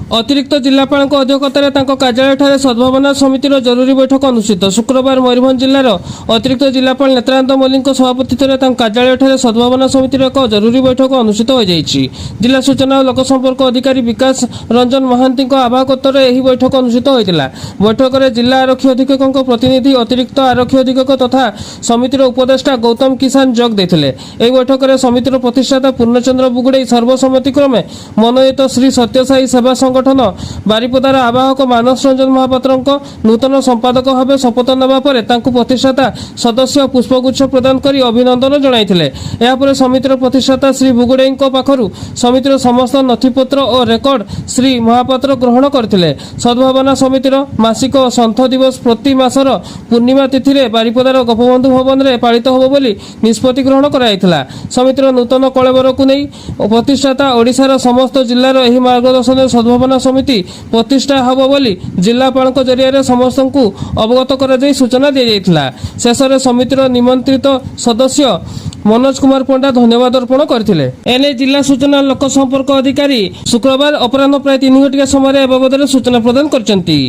अतिरिक्त जिलापाल अध्यक्षतार कार्यालय सद्भावना समितिर जरूरी बैठक अनुष्ठित। शुक्रवार मयूरभंज जिलार अतिरिक्त जिलापाल नेत्रानंद मल्लिक सभापतित्व कार्यालय सद्भावना समितिर एक जरूरी बैठक अनुष्ठित हो जाइछि। जिला सूचना और लोकसंपर्क अधिकारी विकास रंजन महांती आवाहकत्व यह बैठक अनुष्ठित होता। बैठक में जिला आरक्षी अधीक्षक प्रतिनिधि, अतिरिक्त आरक्षी अधीक्षक तथा समितिर उपदेष्टा गौतम किसान जोग देथिले। एही बैठक में समितिर प्रतिष्ठाता पूर्णचंद्र बुगुड़े सर्वसम्मतिक्रमे मनोनीत श्री सत्यसाई सेवा संगठन बारिपदार आवाहक मानस रंजन महापात्र नूतन संपादक भाव शपथ नेबा परे तांकु प्रतिष्ठाता सदस्य पुष्पगुच्छ प्रदान करी अभिनंदन जणाइथिले। एहापर समितिर प्रतिष्ठाता श्री बुगुड़े पाखरु समितिर समस्त नथिपत्र और रेकर्ड श्री महापात्र ग्रहण करथिले। सद्भावना समितिर मासिक सन्थ दिवस प्रति मासर पूर्णिमा तिथि रे बारिपदार गोपबंधु भवन रे पालित होबो बोली निष्पत्ति ग्रहण कराइथिला। समितिर नूतन कलेवर को नहीं प्रतिष्ठाता ओडिशार समस्त जिल्लार एही मार्गदर्शन सद्भावना समिति प्रतिष्ठा हब बोली जिलापाल जरिया समस्त को अवगत कर सूचना दी जाइथिला। शेष में समितिर निमंत्रित सदस्य मनोज कुमार पंडा धन्यवाद अर्पण करथिले। एने जिला सूचना लोक संपर्क अधिकारी शुक्रवार अपराह्न प्राय 3 घंटा समय बाबद सूचना प्रदान करछंती।